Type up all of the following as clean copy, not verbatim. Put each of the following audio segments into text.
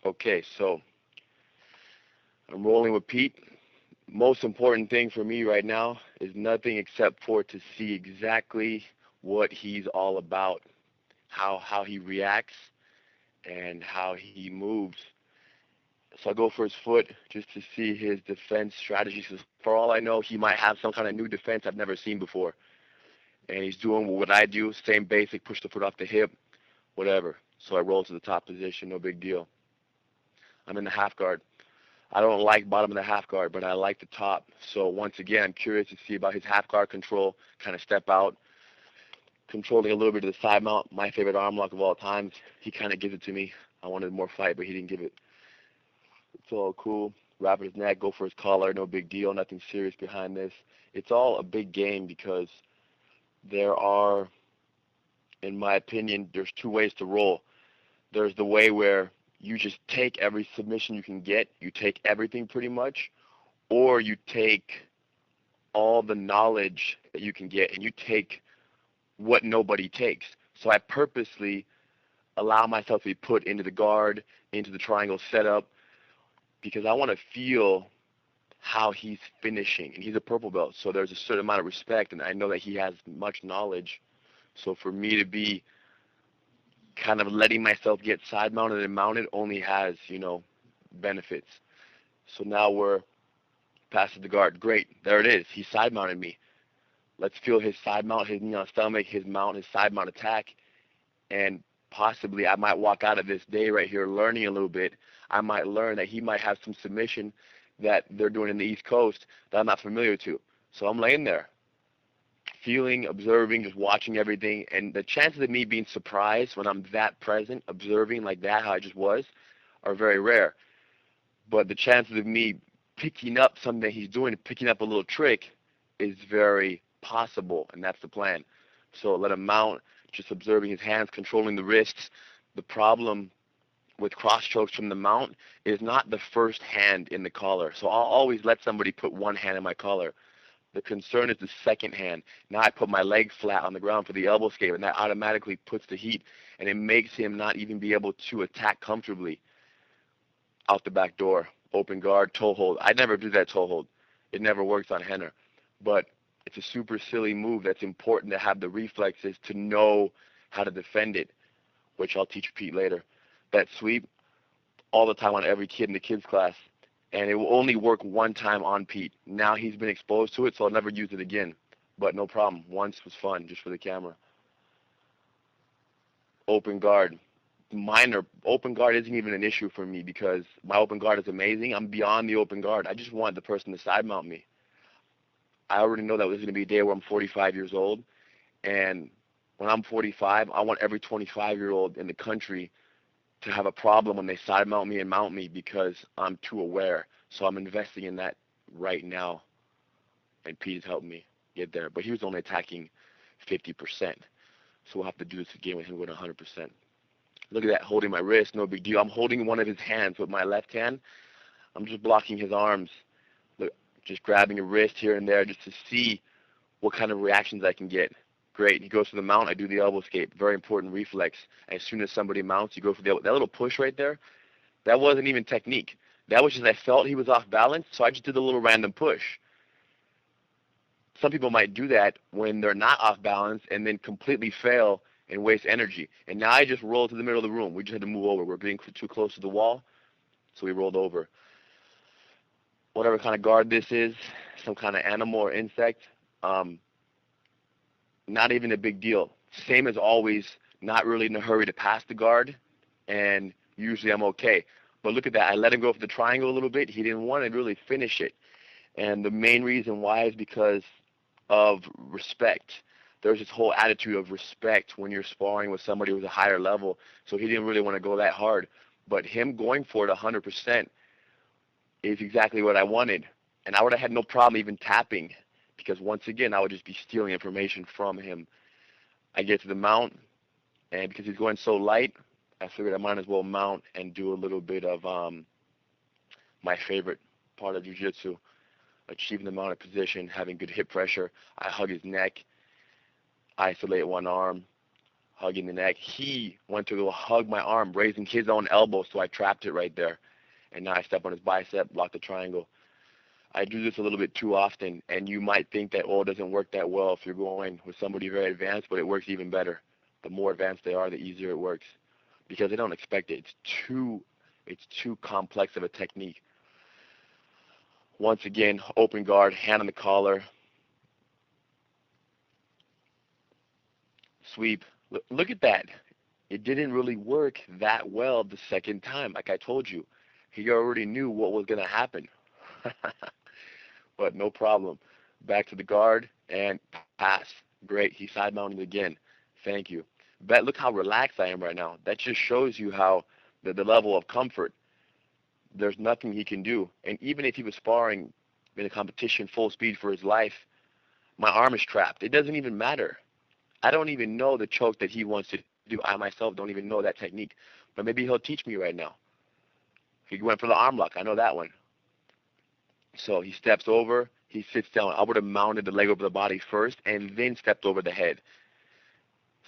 Okay, so I'm rolling with Pete. Most important thing for me right now is nothing except for to see exactly what he's all about, how he reacts, and how he moves. So I go for his foot just to see his defense strategy. So for all I know, he might have some kind of new defense I've never seen before. And he's doing what I do, same basic, push the foot off the hip, whatever. So I roll to the top position, no big deal. I'm in the half guard. I don't like bottom of the half guard, but I like the top. So once again, I'm curious to see about his half guard control, kind of step out, controlling a little bit of the side mount, my favorite arm lock of all times. He kind of gives it to me. I wanted more fight, but he didn't give it. It's all cool. Wrap his neck, go for his collar, no big deal, nothing serious behind this. It's all a big game because there are, in my opinion, there's two ways to roll. There's the way where you just take every submission you can get, you take everything pretty much, or you take all the knowledge that you can get and you take what nobody takes. So I purposely allow myself to be put into the guard, into the triangle setup, because I want to feel how he's finishing. And he's a purple belt, so there's a certain amount of respect, and I know that he has much knowledge. So for me to be kind of letting myself get side mounted and mounted only has, benefits. So now we're past the guard. Great, there it is. He side mounted me. Let's feel his side mount, his knee on stomach, his side mount attack, and possibly I might walk out of this day right here learning a little bit. I might learn that he might have some submission that they're doing in the East Coast that I'm not familiar to. So I'm laying there, feeling, observing, just watching everything, and the chances of me being surprised when I'm that present, observing like that, how I just was, are very rare. But the chances of me picking up something he's doing, picking up a little trick, is very possible, and that's the plan. So let him mount, just observing his hands, controlling the wrists. The problem with cross chokes from the mount is not the first hand in the collar. So I'll always let somebody put one hand in my collar. The concern is the second hand. Now I put my leg flat on the ground for the elbow escape, and that automatically puts the heat, and it makes him not even be able to attack comfortably out the back door. Open guard, toe hold. I never do that toe hold. It never works on Henner. But it's a super silly move that's important to have the reflexes to know how to defend it, which I'll teach Pete later. That sweep, all the time on every kid in the kids class. And it will only work one time on Pete. Now he's been exposed to it, so I'll never use it again. But no problem. Once was fun, just for the camera. Open guard. Open guard isn't even an issue for me because my open guard is amazing. I'm beyond the open guard. I just want the person to side mount me. I already know that there's going to be a day where I'm 45 years old. And when I'm 45, I want every 25-year-old in the country to have a problem when they side mount me and mount me because I'm too aware. So I'm investing in that right now. And Pete has helped me get there. But he was only attacking 50%. So we'll have to do this again with him going 100%. Look at that, holding my wrist, no big deal. I'm holding one of his hands with my left hand. I'm just blocking his arms. Look, just grabbing a wrist here and there just to see what kind of reactions I can get. Great. He goes for the mount. I do the elbow escape. Very important reflex. As soon as somebody mounts, you go for that little push right there. That wasn't even technique. That was just I felt he was off balance, so I just did a little random push. Some people might do that when they're not off balance and then completely fail and waste energy. And now I just rolled to the middle of the room. We just had to move over. We're getting too close to the wall, so we rolled over. Whatever kind of guard this is, some kind of animal or insect, not even a big deal. Same as always, not really in a hurry to pass the guard, and usually I'm okay. But look at that. I let him go for the triangle a little bit. He didn't want to really finish it. And the main reason why is because of respect. There's this whole attitude of respect when you're sparring with somebody who's a higher level. So he didn't really want to go that hard. But him going for it 100% is exactly what I wanted. And I would have had no problem even tapping because, once again, I would just be stealing information from him. I get to the mount, and because he's going so light, I figured I might as well mount and do a little bit of my favorite part of jiu-jitsu, achieving the mounted position, having good hip pressure. I hug his neck, isolate one arm, hugging the neck. He went to go hug my arm, raising his own elbow, so I trapped it right there. And now I step on his bicep, block the triangle. I do this a little bit too often, and you might think that, oh, it doesn't work that well if you're going with somebody very advanced, but it works even better. The more advanced they are, the easier it works, because they don't expect it. It's too complex of a technique. Once again, open guard, hand on the collar, sweep. Look at that. It didn't really work that well the second time. Like I told you, he already knew what was going to happen. But no problem. Back to the guard and pass. Great. He side mounted again. Thank you. But look how relaxed I am right now. That just shows you how the level of comfort. There's nothing he can do. And even if he was sparring in a competition full speed for his life, my arm is trapped. It doesn't even matter. I don't even know the choke that he wants to do. I myself don't even know that technique. But maybe he'll teach me right now. He went for the arm lock. I know that one. So he steps over, he sits down. I would have mounted the leg over the body first and then stepped over the head.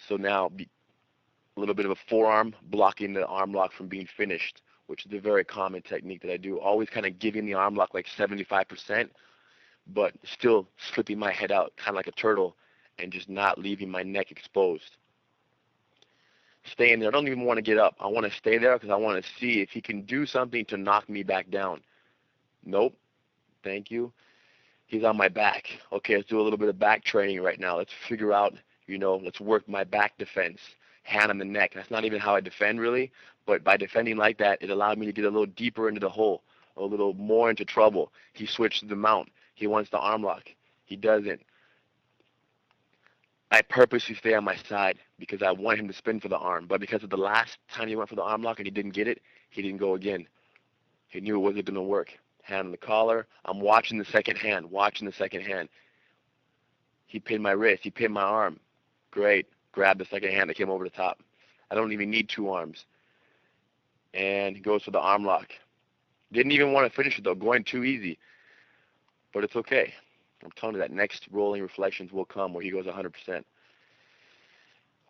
So now a little bit of a forearm blocking the arm lock from being finished, which is a very common technique that I do. Always kind of giving the arm lock like 75%, but still slipping my head out kind of like a turtle and just not leaving my neck exposed. Staying there. I don't even want to get up. I want to stay there because I want to see if he can do something to knock me back down. Nope. Thank you. He's on my back. Okay, let's do a little bit of back training right now. Let's figure out, let's work my back defense. Hand on the neck. That's not even how I defend really, but by defending like that, it allowed me to get a little deeper into the hole, a little more into trouble. He switched to the mount. He wants the arm lock. He doesn't. I purposely stay on my side because I want him to spin for the arm, but because of the last time he went for the arm lock and he didn't get it, he didn't go again. He knew it wasn't going to work. Hand on the collar. I'm watching the second hand, He pinned my wrist. He pinned my arm. Great. Grab the second hand that came over the top. I don't even need two arms. And he goes for the arm lock. Didn't even want to finish it, though. Going too easy. But it's okay. I'm telling you that next rolling reflections will come where he goes 100%.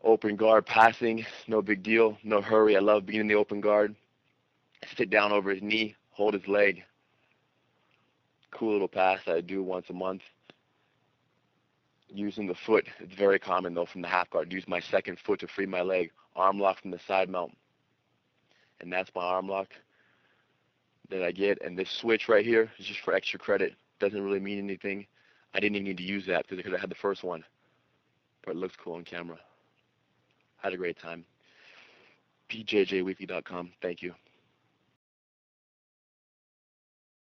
Open guard passing. No big deal. No hurry. I love being in the open guard. Sit down over his knee. Hold his leg. Cool little pass that I do once a month. Using the foot, it's very common though from the half guard. Use my second foot to free my leg. Arm lock from the side mount. And that's my arm lock that I get. And this switch right here is just for extra credit. Doesn't really mean anything. I didn't even need to use that because I had the first one. But it looks cool on camera. Had a great time. BJJweekly.com. Thank you.